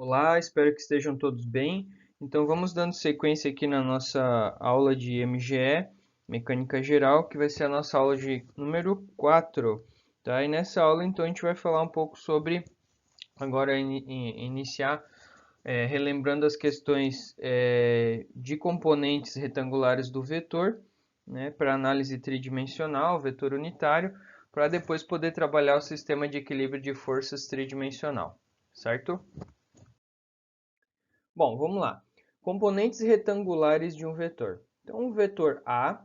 Olá, espero que estejam todos bem. Então vamos dando sequência aqui na nossa aula de MGE, Mecânica Geral, que vai ser a nossa aula de número 4. Tá? E nessa aula então a gente vai falar um pouco sobre, agora iniciar, relembrando as questões de componentes retangulares do vetor, né, para análise tridimensional, vetor unitário, para depois poder trabalhar o sistema de equilíbrio de forças tridimensional, certo? Bom, vamos lá. Componentes retangulares de um vetor. Então, um vetor A,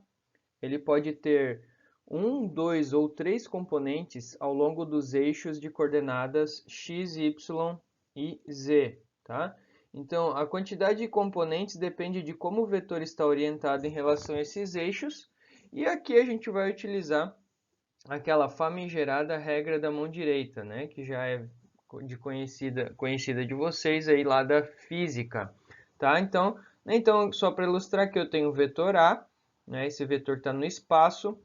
ele pode ter um, dois ou três componentes ao longo dos eixos de coordenadas x, y e z, tá? Então, a quantidade de componentes depende de como o vetor está orientado em relação a esses eixos. E aqui a gente vai utilizar aquela famigerada regra da mão direita, né? Que já é conhecida de vocês aí lá da física, tá? Então só para ilustrar que eu tenho o vetor A, né? Esse vetor está no espaço.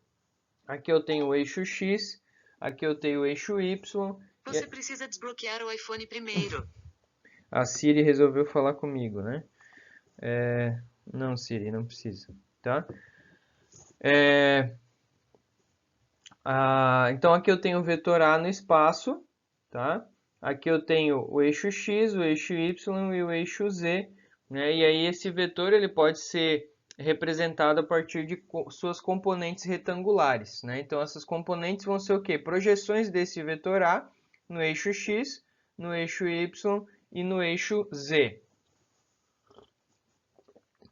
Aqui eu tenho o eixo x, aqui eu tenho o eixo y. Você precisa desbloquear o iPhone primeiro. A Siri resolveu falar comigo, né? Não, Siri, não precisa, tá? Então aqui eu tenho o vetor A no espaço, tá? Aqui eu tenho o eixo x, o eixo y e o eixo z, né? E aí esse vetor ele pode ser representado a partir de suas componentes retangulares, né? Então essas componentes vão ser o quê? Projeções desse vetor A no eixo x, no eixo y e no eixo z.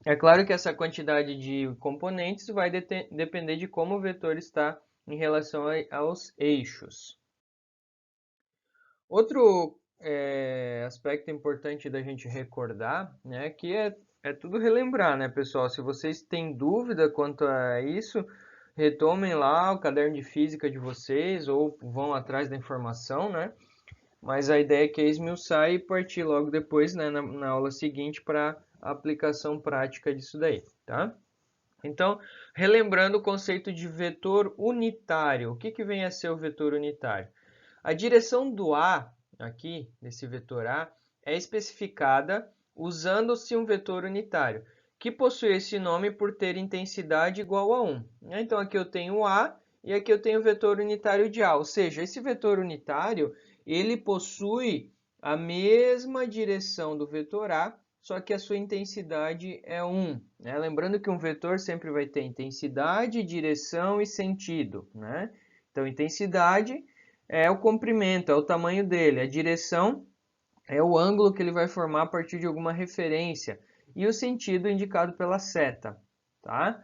É claro que essa quantidade de componentes vai depender de como o vetor está em relação aos eixos. Outro aspecto importante da gente recordar, né, que é tudo relembrar, né, pessoal? Se vocês têm dúvida quanto a isso, retomem lá o caderno de física de vocês ou vão atrás da informação, né? Mas a ideia é que esmiuçar e partir logo depois, né, na aula seguinte para a aplicação prática disso daí, tá? Então, relembrando o conceito de vetor unitário. O que vem a ser o vetor unitário? A direção do A, aqui, desse vetor A, é especificada usando-se um vetor unitário, que possui esse nome por ter intensidade igual a 1. Então, aqui eu tenho A e aqui eu tenho o vetor unitário de A. Ou seja, esse vetor unitário, ele possui a mesma direção do vetor A, só que a sua intensidade é 1. Né? Lembrando que um vetor sempre vai ter intensidade, direção e sentido. Né? Então, intensidade é o comprimento, é o tamanho dele. A direção é o ângulo que ele vai formar a partir de alguma referência. E o sentido indicado pela seta. Tá?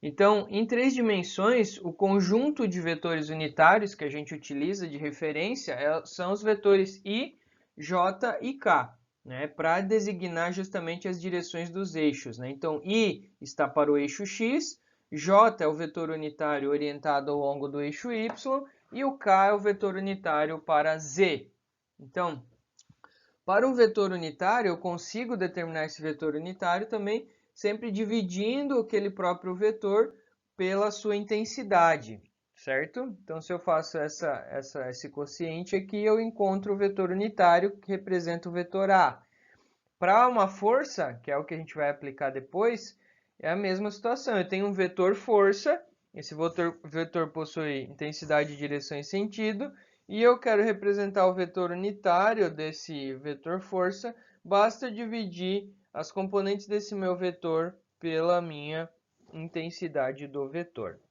Então, em três dimensões, o conjunto de vetores unitários que a gente utiliza de referência são os vetores I, J e K, né, para designar justamente as direções dos eixos. Né? Então, I está para o eixo X, J é o vetor unitário orientado ao longo do eixo Y e o K é o vetor unitário para Z. Então, para um vetor unitário, eu consigo determinar esse vetor unitário também sempre dividindo aquele próprio vetor pela sua intensidade, certo? Então, se eu faço esse quociente aqui, eu encontro o vetor unitário que representa o vetor A. Para uma força, que é o que a gente vai aplicar depois, é a mesma situação. Eu tenho um vetor força, esse vetor possui intensidade, direção e sentido, e eu quero representar o vetor unitário desse vetor força, basta dividir as componentes desse meu vetor pela minha intensidade do vetor.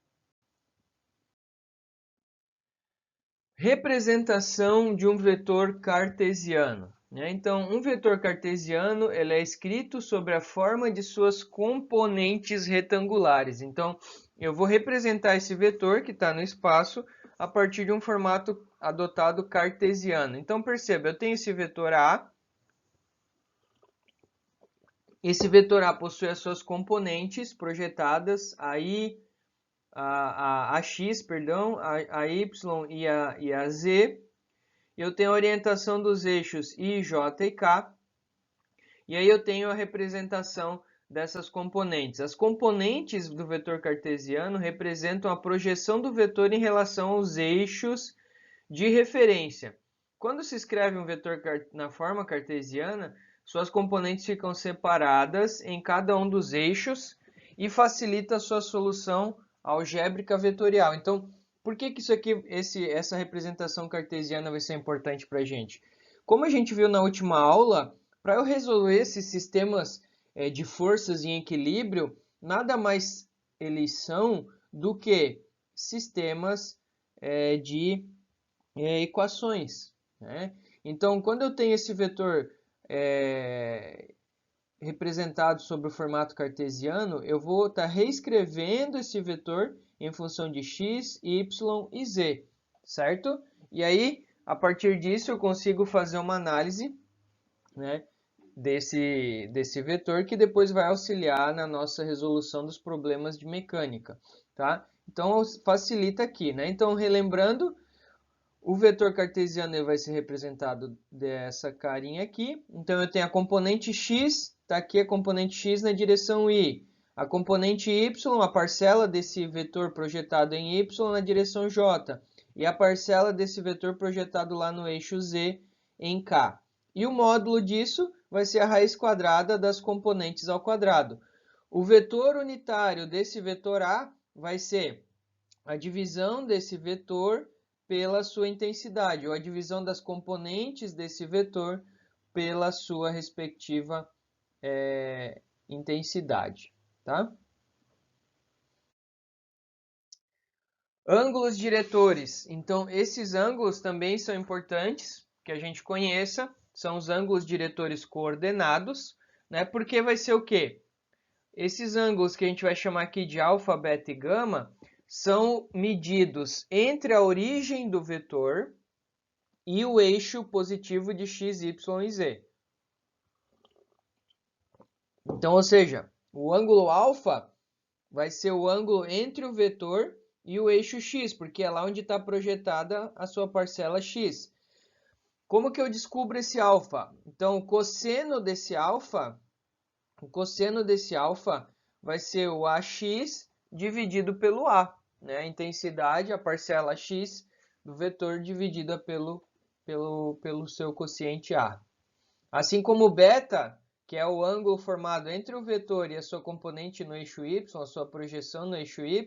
Representação de um vetor cartesiano. Então, um vetor cartesiano ele é escrito sobre a forma de suas componentes retangulares. Então, eu vou representar esse vetor que está no espaço a partir de um formato adotado cartesiano. Então, perceba, eu tenho esse vetor A. Esse vetor A possui as suas componentes projetadas aí a x, perdão, a y e a z. Eu tenho a orientação dos eixos I, J e K. E aí eu tenho a representação dessas componentes. As componentes do vetor cartesiano representam a projeção do vetor em relação aos eixos de referência. quando se escreve um vetor na forma cartesiana, suas componentes ficam separadas em cada um dos eixos e facilita a sua solução algébrica vetorial. Então, por que isso aqui, essa representação cartesiana vai ser importante para a gente? Como a gente viu na última aula, para eu resolver esses sistemas de forças em equilíbrio, nada mais eles são do que sistemas de equações, né? Então, quando eu tenho esse vetor representado sobre o formato cartesiano, eu vou estar reescrevendo esse vetor em função de x, y e z, certo? E aí, a partir disso, eu consigo fazer uma análise, né, desse vetor que depois vai auxiliar na nossa resolução dos problemas de mecânica, tá? Então, facilita aqui, né? Então, relembrando, o vetor cartesiano ele vai ser representado dessa carinha aqui. Então, eu tenho a componente x, está aqui a componente x na direção y. A componente y, a parcela desse vetor projetado em y na direção j. E a parcela desse vetor projetado lá no eixo z em k. E o módulo disso vai ser a raiz quadrada das componentes ao quadrado. O vetor unitário desse vetor A vai ser a divisão desse vetor pela sua intensidade, ou a divisão das componentes desse vetor pela sua respectiva intensidade, tá? Ângulos diretores. Então, esses ângulos também são importantes que a gente conheça. São os ângulos diretores coordenados, né? Porque vai ser o quê? Esses ângulos que a gente vai chamar aqui de alfa, beta e gama são medidos entre a origem do vetor e o eixo positivo de x, y e z. Então, ou seja, o ângulo alfa vai ser o ângulo entre o vetor e o eixo x, porque é lá onde está projetada a sua parcela x. Como que eu descubro esse alfa? Então, o cosseno desse alfa vai ser o AX dividido pelo A, né? A intensidade, a parcela x do vetor dividida pelo seu quociente A. Assim como o beta, que é o ângulo formado entre o vetor e a sua componente no eixo y, a sua projeção no eixo y,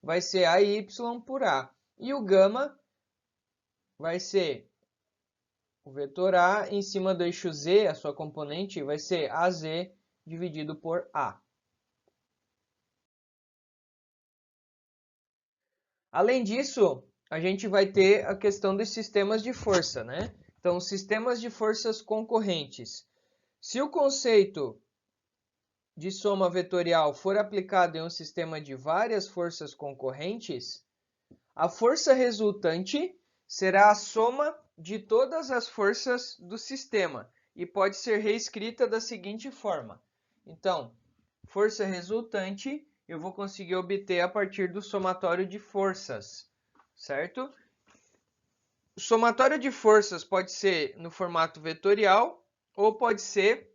vai ser AY por A. E o gama vai ser o vetor A em cima do eixo z, a sua componente, vai ser AZ dividido por A. Além disso, a gente vai ter a questão dos sistemas de força, né? Então, sistemas de forças concorrentes. Se o conceito de soma vetorial for aplicado em um sistema de várias forças concorrentes, a força resultante será a soma de todas as forças do sistema e pode ser reescrita da seguinte forma. Então, força resultante eu vou conseguir obter a partir do somatório de forças, certo? O somatório de forças pode ser no formato vetorial ou pode ser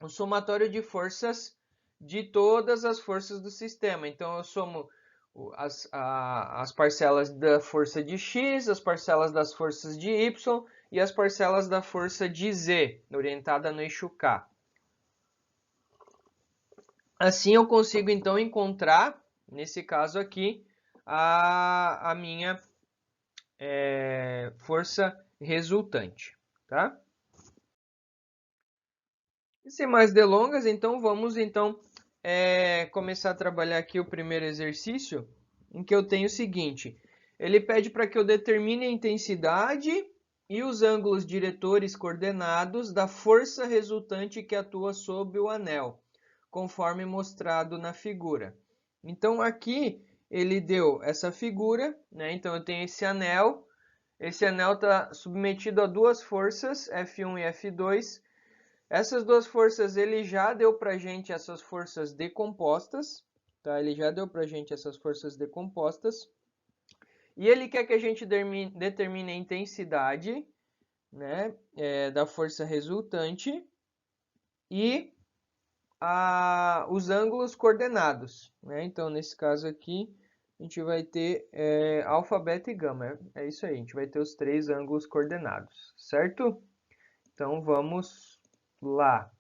o somatório de forças de todas as forças do sistema. Então, eu somo as parcelas da força de x, as parcelas das forças de y e as parcelas da força de z, orientada no eixo k. Assim eu consigo então encontrar, nesse caso aqui, a minha força resultante, tá? E sem mais delongas, então vamos começar a trabalhar aqui o primeiro exercício, em que eu tenho o seguinte: ele pede para que eu determine a intensidade e os ângulos diretores coordenados da força resultante que atua sobre o anel, conforme mostrado na figura. Então aqui ele deu essa figura, né? Então eu tenho esse anel está submetido a duas forças, F1 e F2. Essas duas forças ele já deu para a gente essas forças decompostas, tá? Ele já deu para a gente essas forças decompostas. E ele quer que a gente determine a intensidade, né, da força resultante e os ângulos coordenados, né? Então, nesse caso aqui, a gente vai ter alfa, beta e gama. É isso aí, a gente vai ter os 3 ângulos coordenados, certo? Então vamos lá.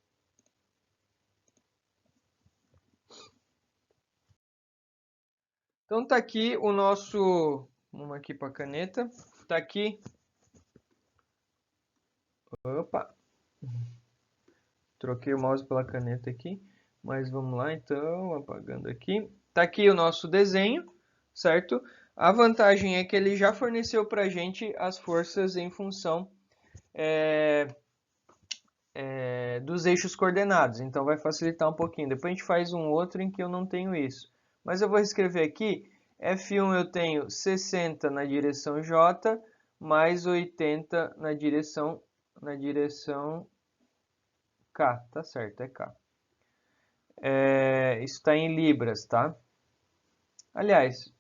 Então tá aqui o nosso, vamos aqui para a caneta, tá aqui, opa, troquei o mouse pela caneta aqui, mas vamos lá então, apagando aqui. Tá aqui o nosso desenho, certo? A vantagem é que ele já forneceu para a gente as forças em função dos eixos coordenados, então vai facilitar um pouquinho. Depois a gente faz um outro em que eu não tenho isso. Mas eu vou escrever aqui, F1 eu tenho 60 na direção J, mais 80 na direção K, tá certo, é K. Isso está em libras, tá? Aliás,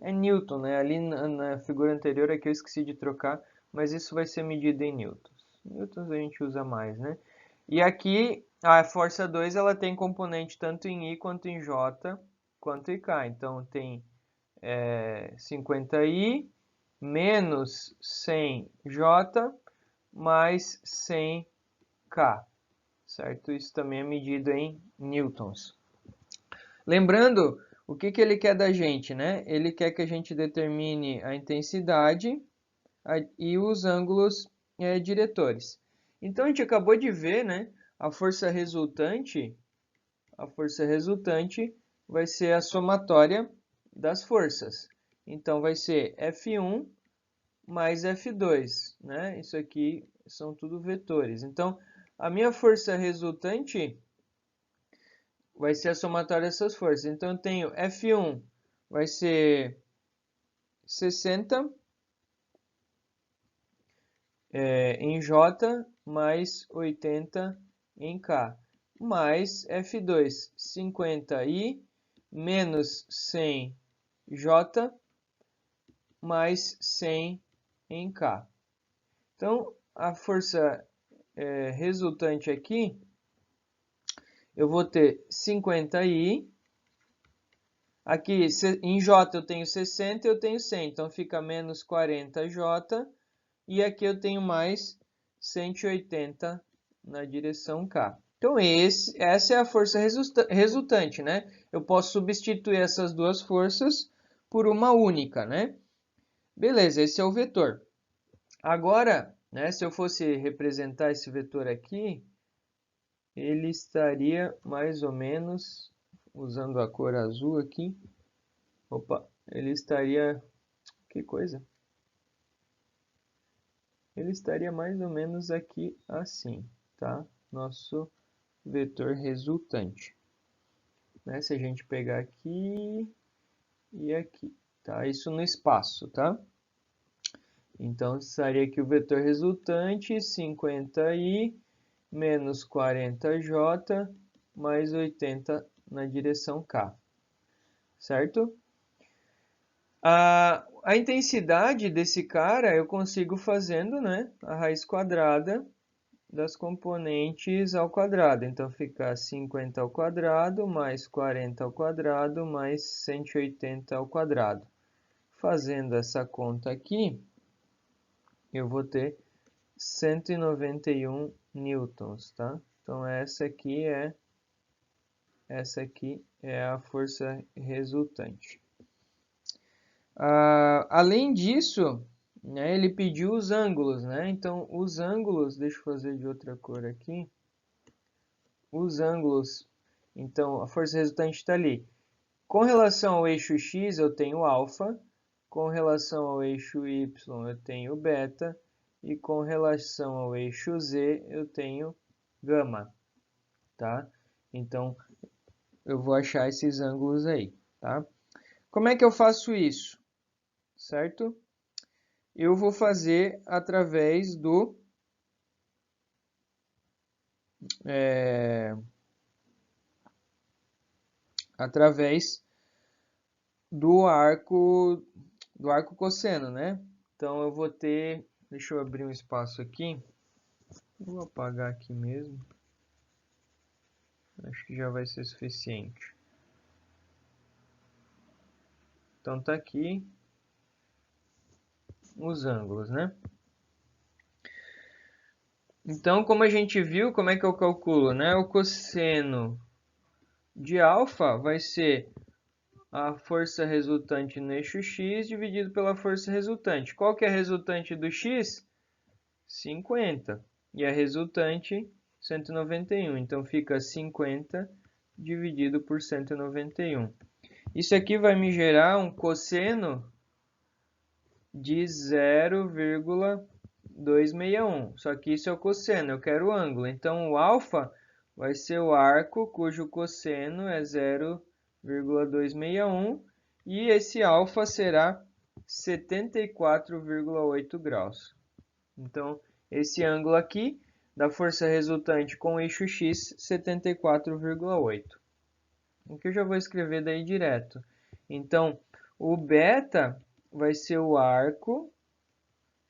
é Newton, né? Ali na figura anterior aqui eu esqueci de trocar, mas isso vai ser medido em newtons. Newtons a gente usa mais, né? E aqui a força 2 ela tem componente tanto em I quanto em J quanto em K. Então tem 50I menos 100J mais 100K, certo? Isso também é medido em newtons. Lembrando, o que ele quer da gente, né? Ele quer que a gente determine a intensidade e os ângulos diretores. Então a gente acabou de ver, né? A força resultante vai ser a somatória das forças. Então vai ser F1 mais F2, né? Isso aqui são tudo vetores. Então a minha força resultante vai ser a somatória dessas forças. Então eu tenho F1 vai ser 60 em J mais 80 em K, mais F2, 50I menos 100J mais 100 em K. Então, a força resultante aqui, eu vou ter 50I, aqui em J eu tenho 60 e eu tenho 100, então fica menos 40J, e aqui eu tenho mais 180 na direção K. Então essa é a força resultante, né? Eu posso substituir essas duas forças por uma única, né? Beleza, esse é o vetor. Agora, né, se eu fosse representar esse vetor aqui, ele estaria mais ou menos, usando a cor azul aqui, opa, ele estaria, que coisa? Ele estaria mais ou menos aqui assim, tá? Nosso vetor resultante. Né? Se a gente pegar aqui e aqui, tá? Isso no espaço, tá? Então, estaria aqui o vetor resultante, 50i menos 40j mais 80 na direção k, certo? A intensidade desse cara eu consigo fazendo, né, a raiz quadrada das componentes ao quadrado. Então, fica 50 ao quadrado mais 40 ao quadrado mais 180 ao quadrado. Fazendo essa conta aqui, eu vou ter 191 newtons, tá? Então, essa aqui é a força resultante. Além disso, né, ele pediu os ângulos, né? Então, os ângulos, deixa eu fazer de outra cor aqui. Os ângulos, então, a força resultante está ali. Com relação ao eixo x, eu tenho alfa. Com relação ao eixo y, eu tenho beta. E com relação ao eixo z, eu tenho gama, tá? Então, eu vou achar esses ângulos aí, tá? Como é que eu faço isso? Certo? Eu vou fazer através do do arco cosseno, né? Então eu vou ter, deixa eu abrir um espaço aqui. Vou apagar aqui mesmo. Acho que já vai ser suficiente. Então tá aqui os ângulos, né? Então, como a gente viu, como é que eu calculo, né? O cosseno de alfa vai ser a força resultante no eixo x dividido pela força resultante. Qual que é a resultante do x? 50. E a resultante, 191. Então, fica 50 dividido por 191. Isso aqui vai me gerar um cosseno de 0,261. Só que isso é o cosseno, eu quero o ângulo. Então, o alfa vai ser o arco cujo cosseno é 0,261 e esse alfa será 74,8 graus. Então, esse ângulo aqui da força resultante com o eixo x, 74,8. Aqui eu já vou escrever daí direto. Então, o beta vai ser o arco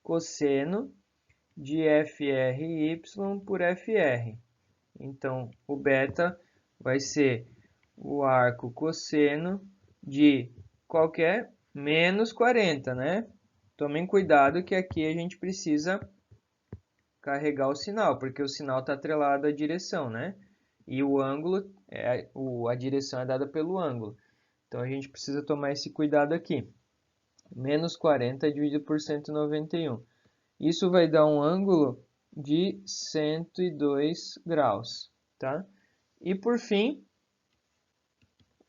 cosseno de FRY por FR. Então, o beta vai ser o arco cosseno de qualquer menos 40, né? Tomem cuidado que aqui a gente precisa carregar o sinal, porque o sinal está atrelado à direção, né? E o ângulo, a direção é dada pelo ângulo. Então, a gente precisa tomar esse cuidado aqui. Menos 40 dividido por 191. Isso vai dar um ângulo de 102 graus, tá? E por fim,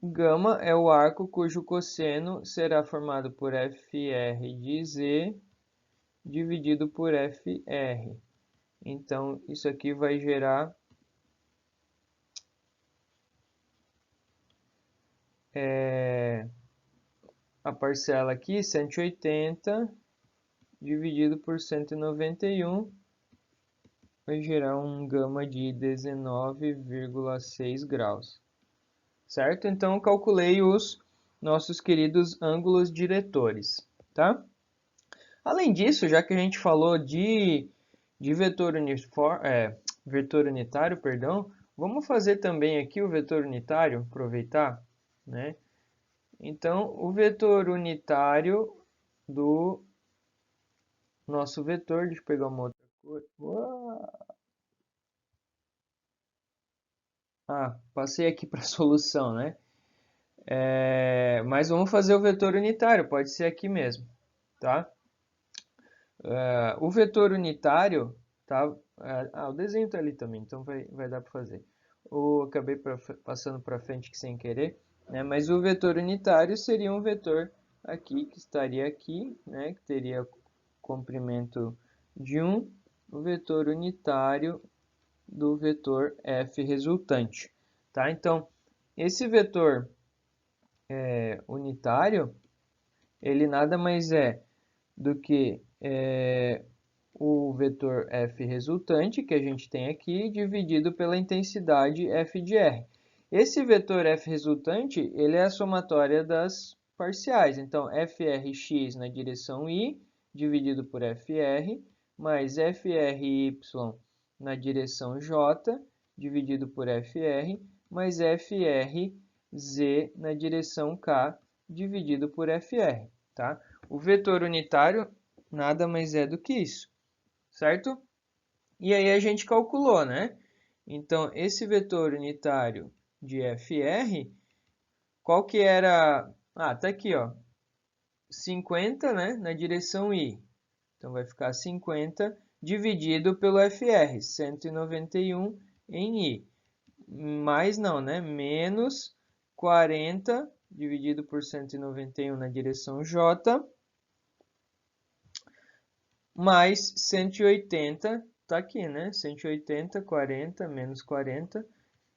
gama é o arco cujo cosseno será formado por FR de Z dividido por FR. Então, isso aqui vai gerar a parcela aqui, 180 dividido por 191, vai gerar um gama de 19,6 graus. Certo? Então, eu calculei os nossos queridos ângulos diretores, tá? Além disso, já que a gente falou de vetor unitário, perdão, vamos fazer também aqui o vetor unitário, aproveitar, né? Então, o vetor unitário do nosso vetor, deixa eu pegar uma outra cor. Passei aqui para a solução, né? Mas vamos fazer o vetor unitário, pode ser aqui mesmo, tá? O vetor unitário, tá? O desenho está ali também, então vai dar para fazer. Acabei passando para frente aqui sem querer, né? Mas o vetor unitário seria um vetor aqui, que estaria aqui, né? Que teria comprimento de 1, o vetor unitário do vetor f resultante, tá? Então, esse vetor unitário, ele nada mais é do que o vetor f resultante, que a gente tem aqui, dividido pela intensidade f de r. Esse vetor f resultante, ele é a somatória das parciais. Então, frx na direção y, dividido por fr, mais fry na direção j, dividido por fr, mais frz na direção k, dividido por fr. Tá? O vetor unitário nada mais é do que isso, certo? E aí a gente calculou, né? Então, esse vetor unitário de FR, qual que era? Tá aqui, ó. 50, né? Na direção Y. Então, vai ficar 50 dividido pelo FR, 191 em Y. Mais não, né? Menos 40 dividido por 191 na direção J, mais 180, tá aqui, né? 180, 40, menos 40,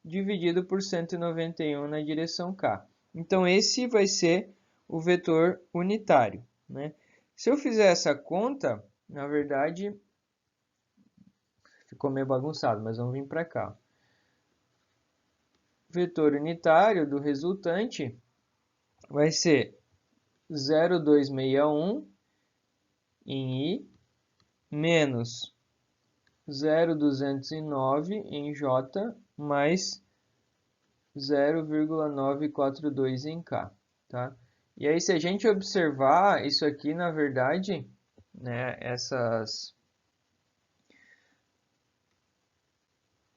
dividido por 191 na direção K. Então, esse vai ser o vetor unitário, né? Se eu fizer essa conta, na verdade, ficou meio bagunçado, mas vamos vir para cá. O vetor unitário do resultante vai ser 0,261 em I, menos 0,209 em J, mais 0,942 em K, tá? E aí, se a gente observar isso aqui, na verdade, né,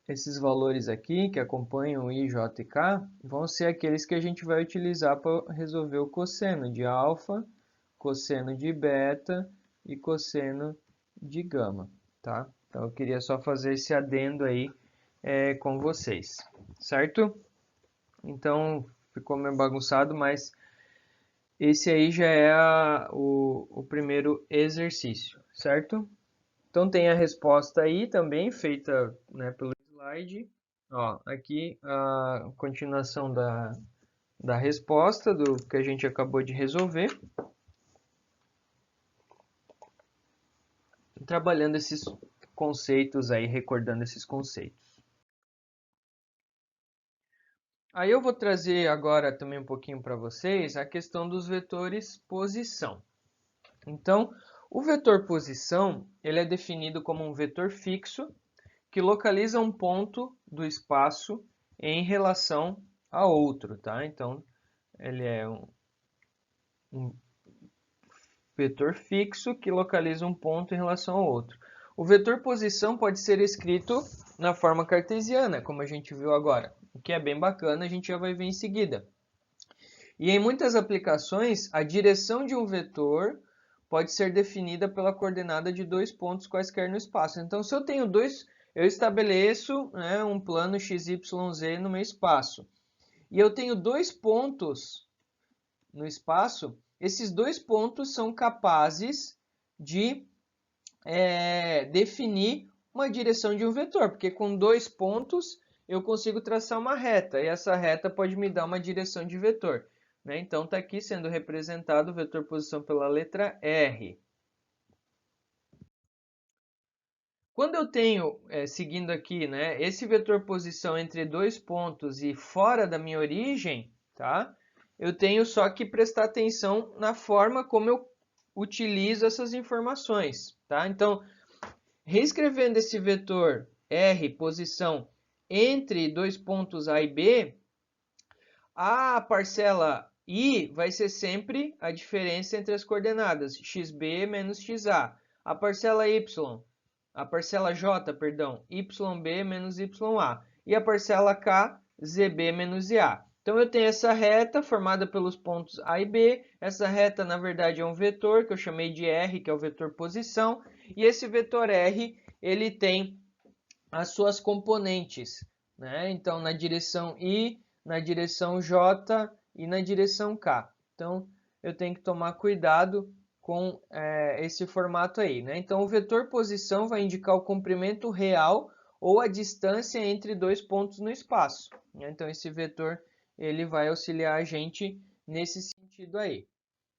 esses valores aqui que acompanham I, J e K vão ser aqueles que a gente vai utilizar para resolver o cosseno de alfa, cosseno de beta e cosseno de gama, tá? Então eu queria só fazer esse adendo aí com vocês, certo? Então ficou meio bagunçado, mas esse aí já é o primeiro exercício, certo? Então tem a resposta aí também, feita, né, pelo slide. Ó, aqui a continuação da resposta do que a gente acabou de resolver. Trabalhando esses conceitos aí, recordando esses conceitos. Aí eu vou trazer agora também um pouquinho para vocês a questão dos vetores posição. Então, o vetor posição, ele é definido como um vetor fixo que localiza um ponto do espaço em relação a outro, tá? Então, ele é um vetor fixo que localiza um ponto em relação ao outro. O vetor posição pode ser escrito na forma cartesiana, como a gente viu agora, o que é bem bacana, a gente já vai ver em seguida. E em muitas aplicações, a direção de um vetor pode ser definida pela coordenada de dois pontos quaisquer no espaço. Então, se eu tenho eu estabeleço, né, um plano XYZ no meu espaço, e eu tenho dois pontos no espaço, esses dois pontos são capazes de definir uma direção de um vetor, porque com dois pontos eu consigo traçar uma reta, e essa reta pode me dar uma direção de vetor. Né? Então está aqui sendo representado o vetor posição pela letra R. Quando eu tenho, seguindo aqui, né, esse vetor posição entre dois pontos e fora da minha origem, tá? Eu tenho só que prestar atenção na forma como eu utilizo essas informações, tá? Então, reescrevendo esse vetor R, posição, entre dois pontos A e B, a parcela I vai ser sempre a diferença entre as coordenadas xb menos xa. A parcela Y, a parcela J, perdão, YB menos YA. E a parcela K, ZB menos ZA. Então eu tenho essa reta formada pelos pontos A e B. Essa reta, na verdade, é um vetor que eu chamei de R, que é o vetor posição. E esse vetor R, ele tem as suas componentes, né? Então, na direção I, na direção J e na direção K. Então, eu tenho que tomar cuidado com esse formato aí, né? Então, o vetor posição vai indicar o comprimento real ou a distância entre dois pontos no espaço. Né? Então, esse vetor ele vai auxiliar a gente nesse sentido aí.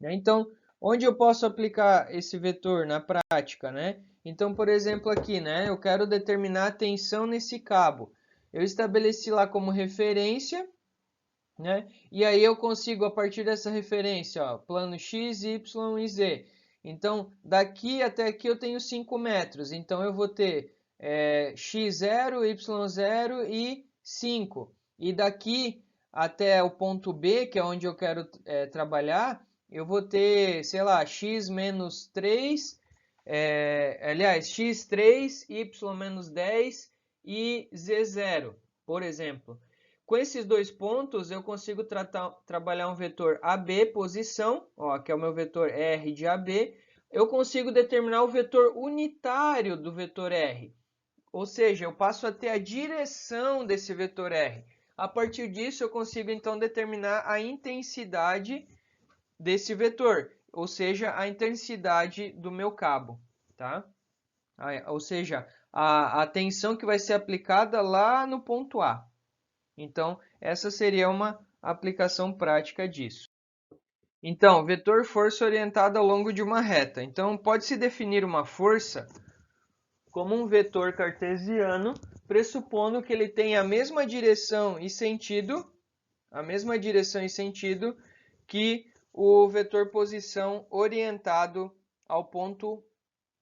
Né? Então, onde eu posso aplicar esse vetor na prática, né? Então, por exemplo, aqui, né? Eu quero determinar a tensão nesse cabo. Eu estabeleci lá como referência, né? E aí eu consigo, a partir dessa referência, ó, plano X, Y e Z. Então, daqui até aqui eu tenho 5 metros. Então, eu vou ter x0, y0 e 5. E daqui até o ponto B, que é onde eu quero trabalhar, eu vou ter, sei lá, x menos 3, aliás, x3, y menos 10 e z0, por exemplo. Com esses dois pontos, eu consigo trabalhar um vetor AB, posição, ó, que é o meu vetor R de AB. Eu consigo determinar o vetor unitário do vetor R. Ou seja, eu passo a ter a direção desse vetor R. A partir disso, eu consigo, então, determinar a intensidade desse vetor. Ou seja, a intensidade do meu cabo. Tá? Ou seja, a tensão que vai ser aplicada lá no ponto A. Então, essa seria uma aplicação prática disso. Então, vetor força orientada ao longo de uma reta. Então, pode-se definir uma força como um vetor cartesiano, pressupondo que ele tenha a mesma direção e sentido, que o vetor posição orientado ao ponto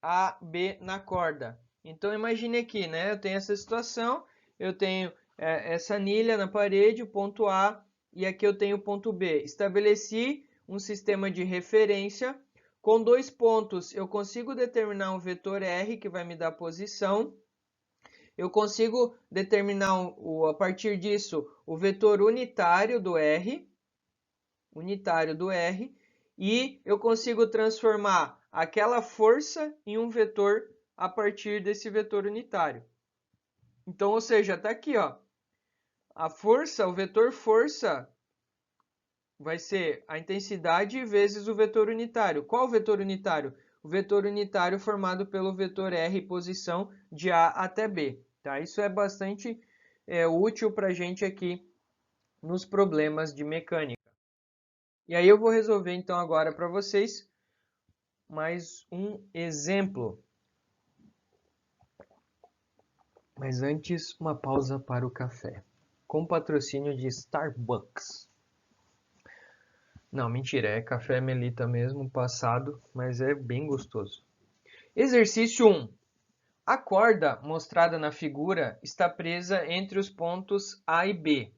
A, B na corda. Então, imagine aqui, né? Eu tenho essa situação, eu tenho essa anilha na parede, o ponto A, e aqui eu tenho o ponto B. Estabeleci um sistema de referência. Com 2 pontos, eu consigo determinar um vetor R, que vai me dar posição. Eu consigo determinar, a partir disso, o vetor unitário do R. E eu consigo transformar aquela força em um vetor a partir desse vetor unitário. Então, ou seja, está aqui, ó, a força, o vetor força vai ser a intensidade vezes o vetor unitário. Qual o vetor unitário? O vetor unitário formado pelo vetor R, posição de A até B. Tá? Isso é bastante útil para a gente aqui nos problemas de mecânica. E aí eu vou resolver então agora para vocês mais um exemplo. Mas antes, uma pausa para o café. Com patrocínio de Starbucks. Não, mentira, é café Melita mesmo, passado, mas é bem gostoso. Exercício 1. A corda mostrada na figura está presa entre os pontos A e B.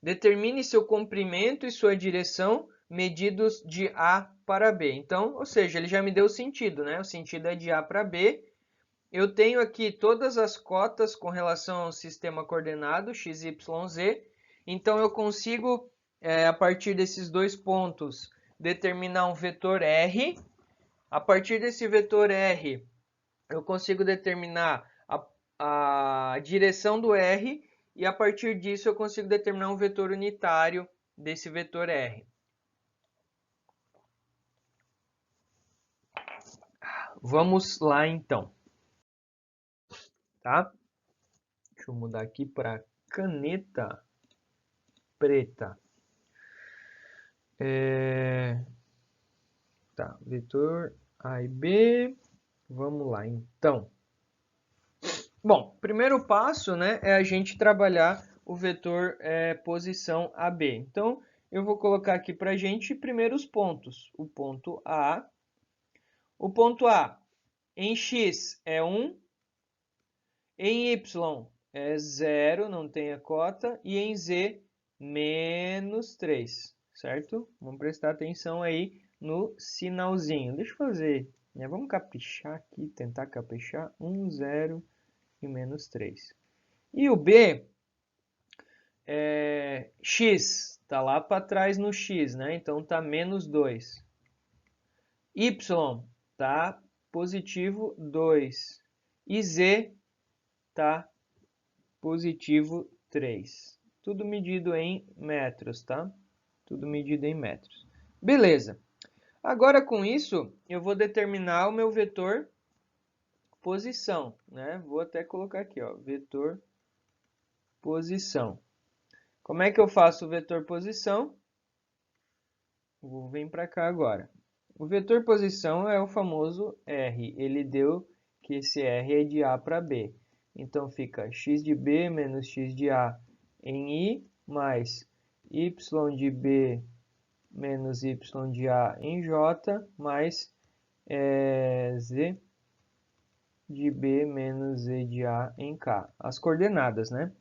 Determine seu comprimento e sua direção medidos de A para B. Então, ou seja, ele já me deu o sentido, né? O sentido é de A para B. Eu tenho aqui todas as cotas com relação ao sistema coordenado, x, y, z. Então, eu consigo, a partir desses 2 pontos, determinar um vetor R. A partir desse vetor R, eu consigo determinar a direção do R. E a partir disso, eu consigo determinar um vetor unitário desse vetor R. Vamos lá, então. Tá? Deixa eu mudar aqui para caneta preta. Tá, vetor A e B. Vamos lá, então. Bom, primeiro passo, né, é a gente trabalhar o vetor posição AB. Então, eu vou colocar aqui para a gente primeiro os pontos. O ponto A. O ponto A em X é 1. Em Y é 0, não tem a cota. E em Z, menos 3, certo? Vamos prestar atenção aí no sinalzinho. Deixa eu fazer, né? Vamos caprichar aqui, tentar caprichar. 1, 0 e menos 3. E o B, X, está lá para trás no X, né? Então está menos 2. Y está positivo 2. E Z tá positivo 3. Tudo medido em metros, tá? Tudo medido em metros. Beleza. Agora, com isso, eu vou determinar o meu vetor posição, né? Vou até colocar aqui, ó, vetor posição. Como é que eu faço o vetor posição? Vou vir para cá agora. O vetor posição é o famoso R. Ele deu que esse R é de A para B. Então, fica x de B menos x de A em I, mais y de B menos y de A em J, mais z de B menos z de A em K. As coordenadas, né?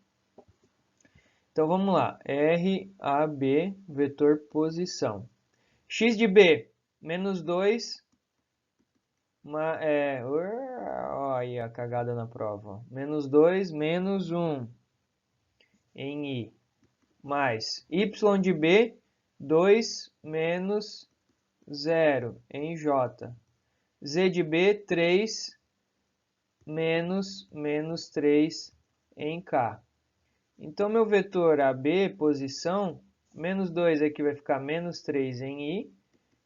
Então, vamos lá. R, A, B, vetor posição. X de B, menos 2... olha a cagada na prova. Menos 2, menos 1 em I. Mais y de B, 2 menos 0 em J. Z de B, 3 menos 3 em K. Então, meu vetor AB, posição, menos 2 aqui vai ficar menos 3 em I,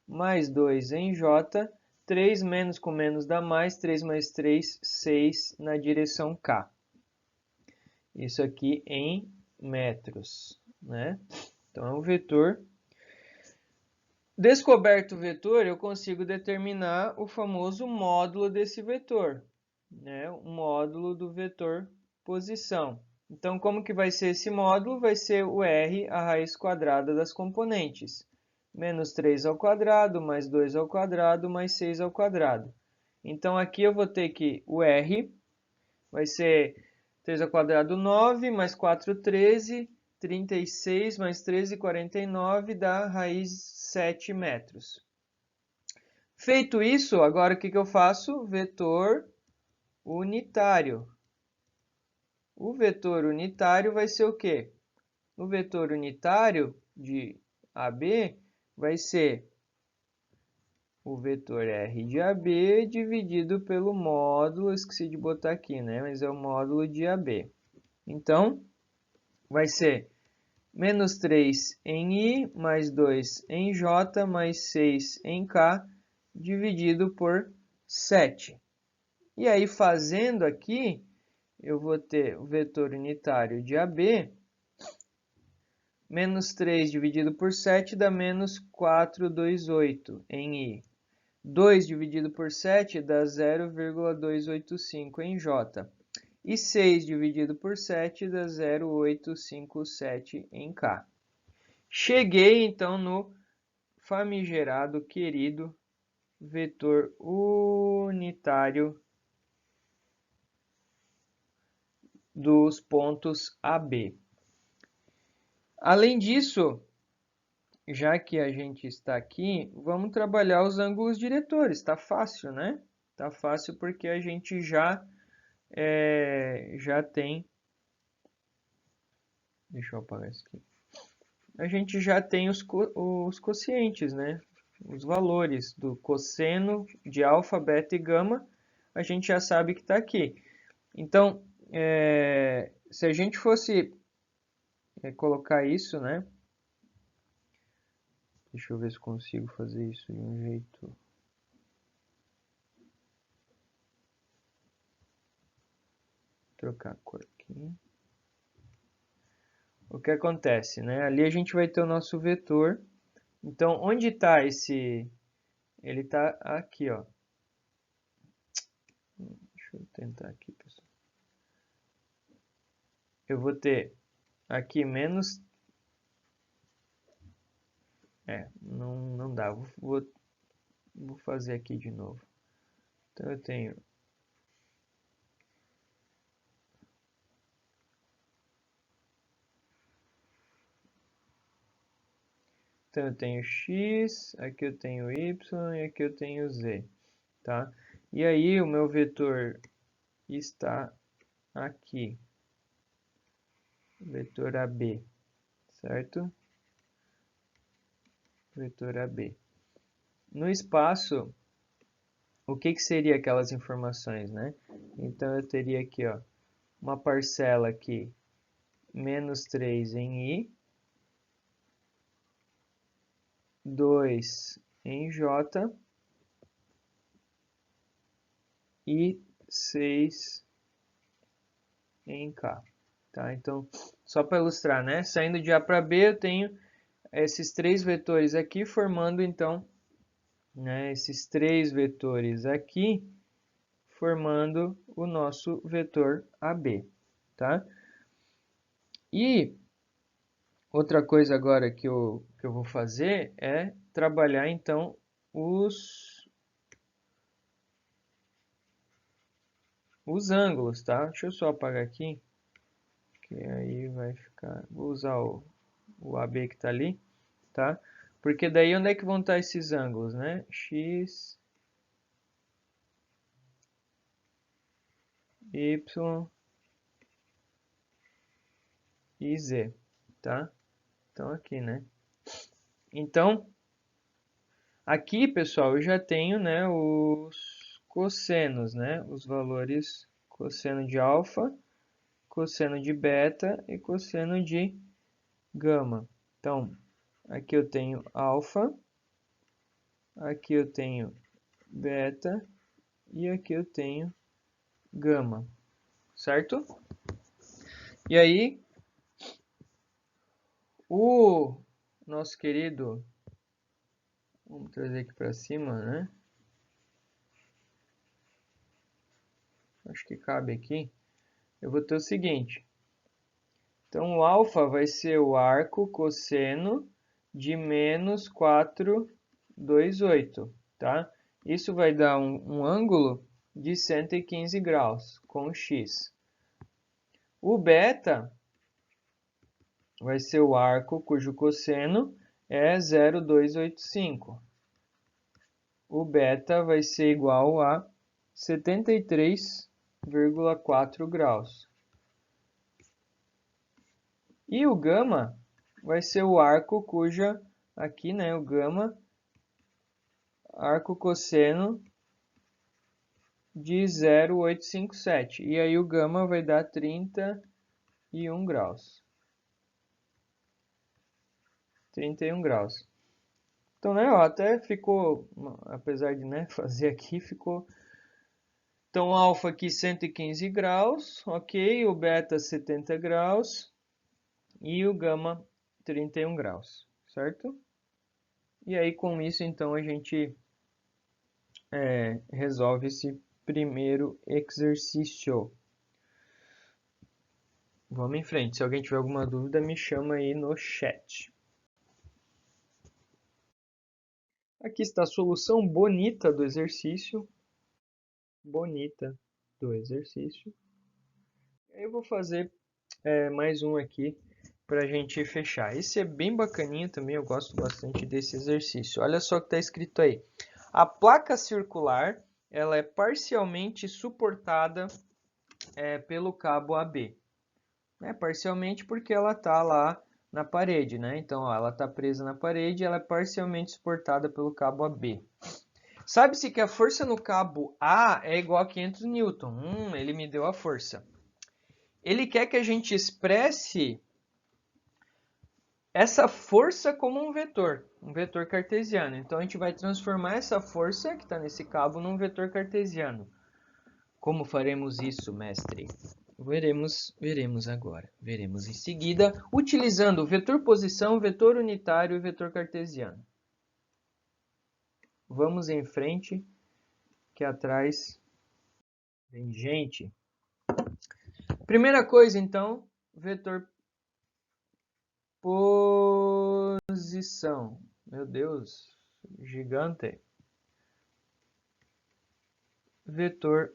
mais 2 em J. 3 menos com menos dá mais, 3 mais 3, 6 na direção K. Isso aqui em metros, né? Então, é um vetor. Descoberto o vetor, eu consigo determinar o famoso módulo desse vetor, né? O módulo do vetor posição. Então, como que vai ser esse módulo? Vai ser o R, a raiz quadrada das componentes. Menos 3 ao quadrado, mais 2 ao quadrado, mais 6 ao quadrado. Então, aqui eu vou ter que o R vai ser 3 ao quadrado, 9, mais 4, 13, 36, mais 13, 49, dá raiz 7 metros. Feito isso, agora o que eu faço? Vetor unitário. O vetor unitário vai ser o quê? O vetor unitário de AB vai ser o vetor R de AB dividido pelo módulo, esqueci de botar aqui, né? Mas é o módulo de AB. Então, vai ser menos 3 em I, mais 2 em J, mais 6 em K, dividido por 7. E aí, fazendo aqui, eu vou ter o vetor unitário de AB, menos 3 dividido por 7 dá menos 428 em I. 2 dividido por 7 dá 0,285 em J. E 6 dividido por 7 dá 0,857 em K. Cheguei, então, no famigerado, querido, vetor unitário dos pontos AB. Além disso, já que a gente está aqui, vamos trabalhar os ângulos diretores. Está fácil, né? Está fácil porque a gente já tem... Deixa eu apagar isso aqui. A gente já tem os quocientes, né? Os valores do cosseno de alfa, beta e gama, a gente já sabe que está aqui. Então, se a gente fosse colocar isso, né? Deixa eu ver se consigo fazer isso de um jeito... Trocar a cor aqui. O que acontece, né? Ali a gente vai ter o nosso vetor. Então, onde está esse... Ele está aqui, ó. Deixa eu tentar aqui, pessoal. Eu vou ter aqui menos... não dá. Vou fazer aqui de novo. Então, eu tenho... Então, eu tenho x, aqui eu tenho y e aqui eu tenho z, tá? E aí, o meu vetor está aqui. Vetor AB, certo? Vetor AB. No espaço, o que seria aquelas informações, né? Então, eu teria aqui, ó, uma parcela aqui, menos 3 em I, 2 em J e 6 em K. Tá? Então, só para ilustrar, né? Saindo de A para B, eu tenho esses três vetores aqui, formando, então, né, esses três vetores aqui, formando o nosso vetor AB. Tá? E outra coisa agora que eu vou fazer é trabalhar, então, os ângulos, tá? Deixa eu só apagar aqui, que aí vai ficar... Vou usar o AB que está ali, tá? Porque daí onde é que vão estar esses ângulos, né? X, Y e Z, tá? Então, aqui, né? Então, aqui, pessoal, eu já tenho, né, os cossenos, né? Os valores cosseno de alfa, cosseno de beta e cosseno de gama. Então, aqui eu tenho alfa, aqui eu tenho beta e aqui eu tenho gama, certo? E aí, o nosso querido, vamos trazer aqui para cima, né? Acho que cabe aqui. Eu vou ter o seguinte. Então, o alfa vai ser o arco cosseno de menos 428, tá? Isso vai dar um ângulo de 115 graus com x. O beta vai ser o arco cujo cosseno é 0,285. O beta vai ser igual a 73,4 graus. E o gama vai ser o arco cuja, aqui, né, o gama, arco cosseno de 0,857. E aí o gama vai dar 31 graus. 31 graus. Então, né, ó, até ficou, apesar de, né, fazer aqui, ficou... Então, alfa aqui 115 graus, ok, o beta 70 graus e o gama 31 graus, certo? E aí, com isso, então, a gente resolve esse primeiro exercício. Vamos em frente. Se alguém tiver alguma dúvida, me chama aí no chat. Aqui está a solução bonita do exercício. Bonita do exercício. Eu vou fazer mais um aqui para a gente fechar. Esse é bem bacaninho também, eu gosto bastante desse exercício. Olha só o que está escrito aí. A placa circular ela é parcialmente suportada pelo cabo AB. Parcialmente porque ela está lá na parede, né? Então, ó, ela está presa na parede e ela é parcialmente suportada pelo cabo AB. Sabe-se que a força no cabo A é igual a 500 newton. Ele me deu a força. Ele quer que a gente expresse essa força como um vetor cartesiano. Então, a gente vai transformar essa força que está nesse cabo num vetor cartesiano. Como faremos isso, mestre? Veremos agora. Veremos em seguida, utilizando o vetor posição, vetor unitário e vetor cartesiano. Vamos em frente, que atrás vem gente. Primeira coisa, então, vetor posição. Meu Deus, gigante. Vetor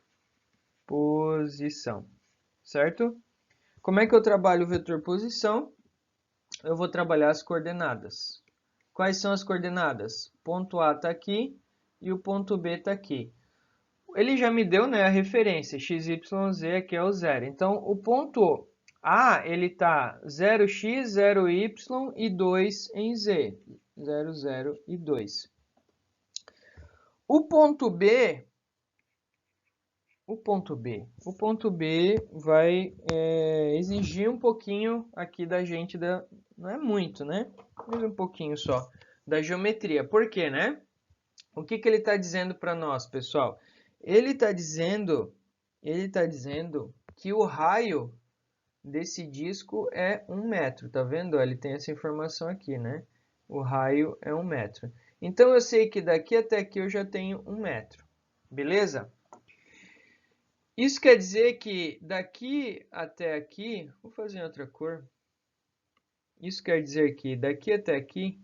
posição, certo? Como é que eu trabalho o vetor posição? Eu vou trabalhar as coordenadas. Quais são as coordenadas? Ponto A está aqui e o ponto B está aqui. Ele já me deu, né, a referência, x, y, z, aqui é o zero. Então, o ponto A, ele está 0x, 0y e 2 em z. 0, 0 e 2. O ponto B vai exigir um pouquinho aqui da gente, não é muito, né? Mas um pouquinho só, da geometria. Por quê, né? O que ele está dizendo para nós, pessoal? Ele está dizendo que o raio desse disco é 1 metro. Tá vendo? Ele tem essa informação aqui, né? O raio é 1 metro. Então, eu sei que daqui até aqui eu já tenho 1 metro. Beleza? Isso quer dizer que daqui até aqui... Vou fazer em outra cor. Isso quer dizer que daqui até aqui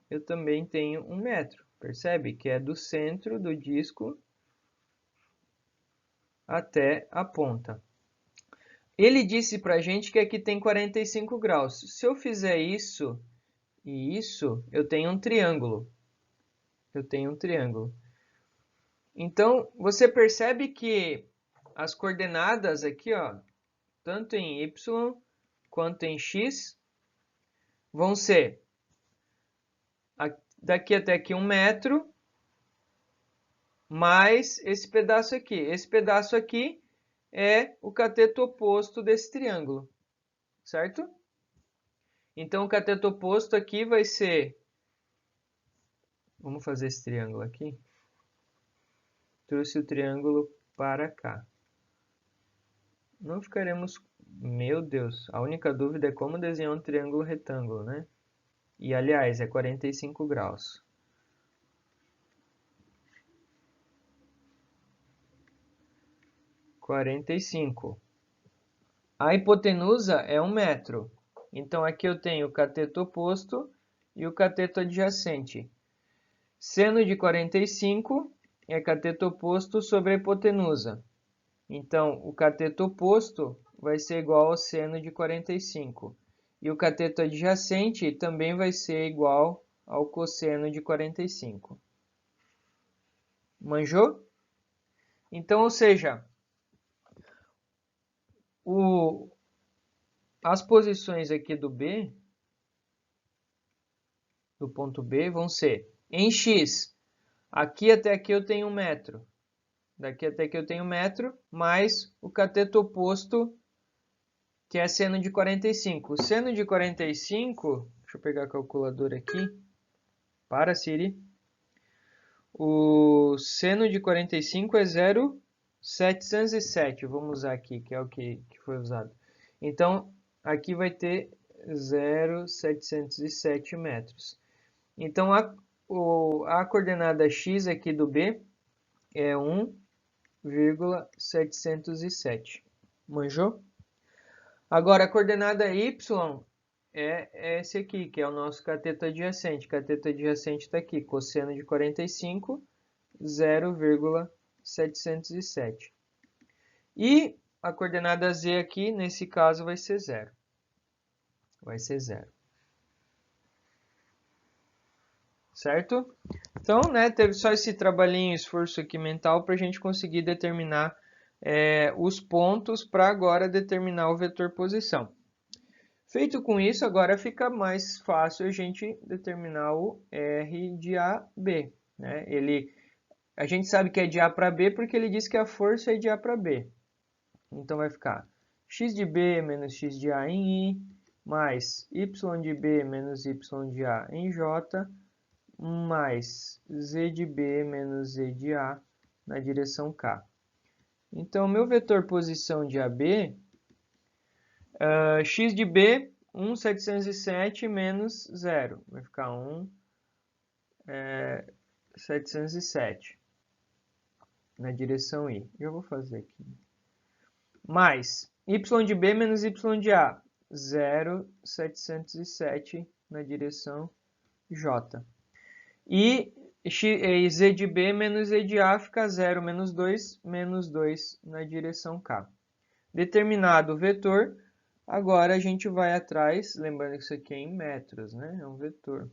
eu também tenho 1 metro. Percebe? Que é do centro do disco até a ponta. Ele disse para a gente que aqui tem 45 graus. Se eu fizer isso e isso, eu tenho um triângulo. Então, você percebe que as coordenadas aqui, ó, tanto em y quanto em x, vão ser daqui até aqui 1 metro, mais esse pedaço aqui. Esse pedaço aqui é o cateto oposto desse triângulo, certo? Então, o cateto oposto aqui vai ser... Vamos fazer esse triângulo aqui. Trouxe o triângulo para cá. Não ficaremos... Meu Deus, a única dúvida é como desenhar um triângulo retângulo, né? E, aliás, é 45 graus. A hipotenusa é 1 metro. Então, aqui eu tenho o cateto oposto e o cateto adjacente. Seno de 45 é cateto oposto sobre a hipotenusa. Então, o cateto oposto vai ser igual ao seno de 45. E o cateto adjacente também vai ser igual ao cosseno de 45. Manjou? Então, ou seja, as posições aqui do B, do ponto B, vão ser em X. Aqui até aqui eu tenho 1 metro. Daqui até aqui eu tenho 1 metro, mais o cateto oposto, que é seno de 45. O seno de 45, deixa eu pegar a calculadora aqui. Para, Siri. O seno de 45 é 0,707. Vamos usar aqui, que é o que foi usado. Então, aqui vai ter 0,707 metros. Então, a coordenada x aqui do B é 1,707. Manjou? Agora, a coordenada y é esse aqui, que é o nosso cateto adjacente. Cateto adjacente está aqui, cosseno de 45, 0,707. E a coordenada z aqui, nesse caso, vai ser 0. Vai ser 0. Certo? Então, né, teve só esse trabalhinho, esforço aqui mental para a gente conseguir determinar os pontos para agora determinar o vetor posição. Feito com isso, agora fica mais fácil a gente determinar o R de AB. Né? A gente sabe que é de A para B porque ele diz que a força é de A para B. Então vai ficar x de B menos x de A em I, mais y de B menos y de A em J, mais z de B menos z de A na direção K. Então, meu vetor posição de AB, x de B, 1,707 menos 0. Vai ficar 1,707 na direção I. Eu vou fazer aqui. Mais y de B menos y de A, 0,707 na direção J. E z de B menos z de A fica 0 menos 2 na direção K. Determinado o vetor, agora a gente vai atrás, lembrando que isso aqui é em metros, né? É um vetor.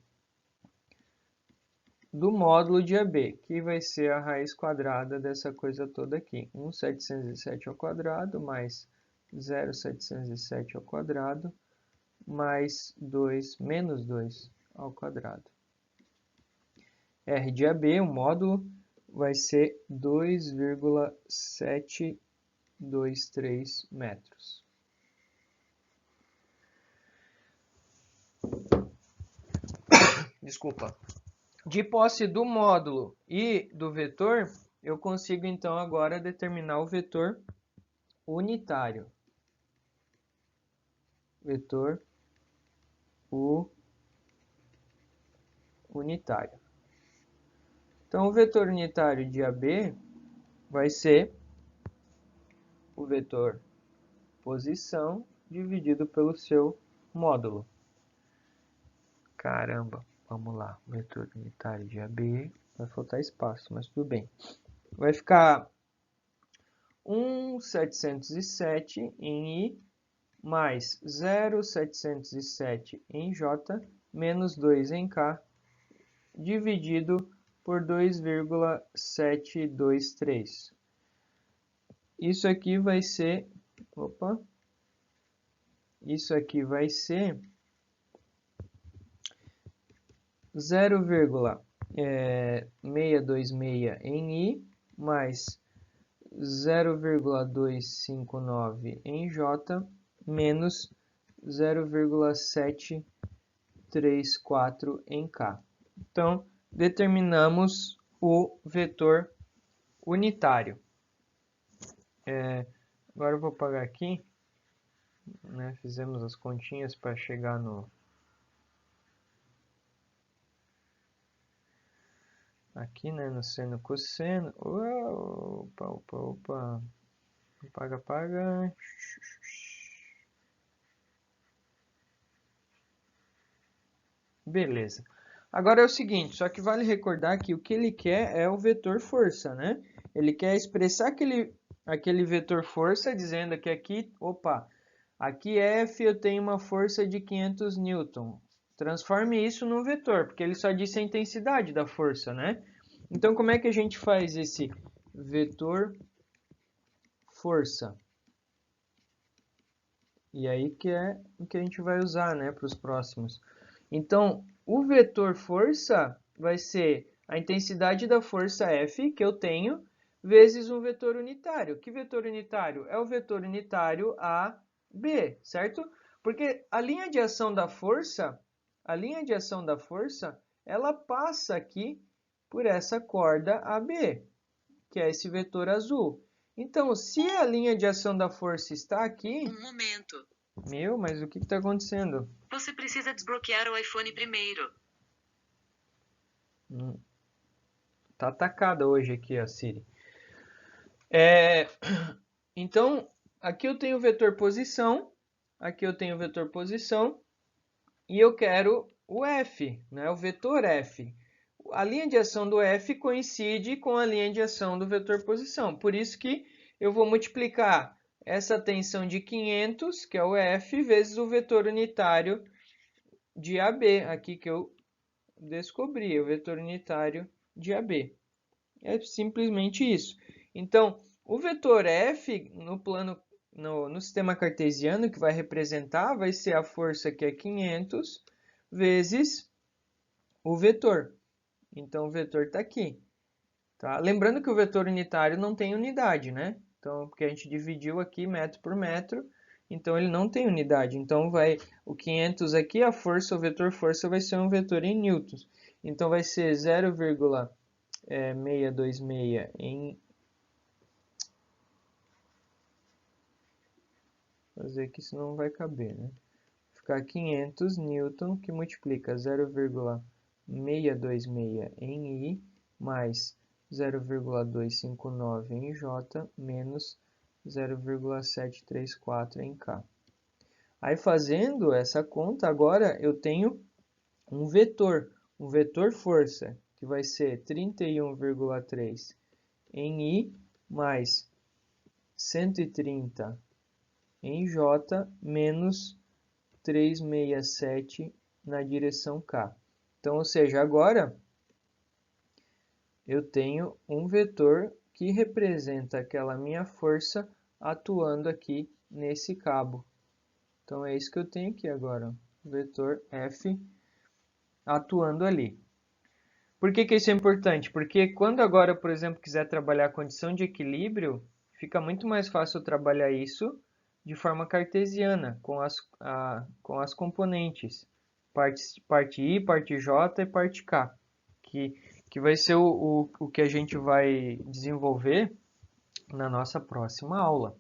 Do módulo de AB, que vai ser a raiz quadrada dessa coisa toda aqui. 1,707 ao quadrado, mais 0,707 ao quadrado, mais 2, menos 2 ao quadrado. R de AB, o módulo, vai ser 2,723 metros. Desculpa. De posse do módulo e do vetor, eu consigo então agora determinar o vetor unitário. Vetor unitário. Então, o vetor unitário de AB vai ser o vetor posição dividido pelo seu módulo. Caramba, vamos lá. O vetor unitário de AB, vai faltar espaço, mas tudo bem. Vai ficar 1,707 em I, mais 0,707 em J, menos 2 em K, dividido por 2,723. Isso aqui vai ser, isso aqui vai ser 0,626 em I, mais 0,259 em J, menos 0,734 em K. Então, determinamos o vetor unitário. Agora eu vou apagar aqui. Né? Fizemos as continhas para chegar no... Aqui, né? No seno, cosseno. Opa. Apaga. Beleza. Agora é o seguinte, só que vale recordar que o que ele quer é o vetor força, né? Ele quer expressar aquele vetor força dizendo que aqui, aqui F eu tenho uma força de 500 newton. Transforme isso num vetor, porque ele só disse a intensidade da força, né? Então, como é que a gente faz esse vetor força? E aí que é o que a gente vai usar, né, para os próximos. Então, o vetor força vai ser a intensidade da força F que eu tenho, vezes um vetor unitário. Que vetor unitário? É o vetor unitário AB, certo? Porque a linha de ação da força, ela passa aqui por essa corda AB, que é esse vetor azul. Então, se a linha de ação da força está aqui... Um momento. Meu, mas o que está acontecendo? Você precisa desbloquear o iPhone primeiro. Tá atacada hoje aqui a Siri. Então, aqui eu tenho o vetor posição, e eu quero o F, né? O vetor F. A linha de ação do F coincide com a linha de ação do vetor posição. Por isso que eu vou multiplicar essa tensão de 500, que é o F, vezes o vetor unitário de AB, aqui que eu descobri, o vetor unitário de AB. É simplesmente isso. Então, o vetor F no sistema cartesiano que vai representar vai ser a força que é 500 vezes o vetor. Então, o vetor está aqui. Tá? Lembrando que o vetor unitário não tem unidade, né? Então, porque a gente dividiu aqui metro por metro, então ele não tem unidade. Então, o 500 aqui, a força, o vetor força vai ser um vetor em newtons. Então, vai ser 0,626 em... Fazer aqui, senão não vai caber, né? Ficar 500 newton, que multiplica 0,626 em I, mais 0,259 em J, menos 0,734 em K. Aí, fazendo essa conta, agora eu tenho um vetor força, que vai ser 31,3 em I, mais 130 em J, menos 367 na direção K. Então, ou seja, agora eu tenho um vetor que representa aquela minha força atuando aqui nesse cabo. Então, é isso que eu tenho aqui agora, o vetor F atuando ali. Por que isso é importante? Porque quando agora, por exemplo, quiser trabalhar a condição de equilíbrio, fica muito mais fácil trabalhar isso de forma cartesiana, com as componentes, parte I, parte J e parte K, que vai ser o que a gente vai desenvolver na nossa próxima aula,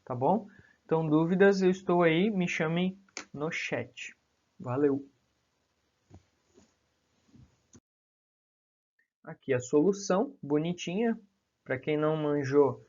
tá bom? Então, dúvidas, eu estou aí, me chamem no chat. Valeu! Aqui a solução, bonitinha. Para quem não manjou,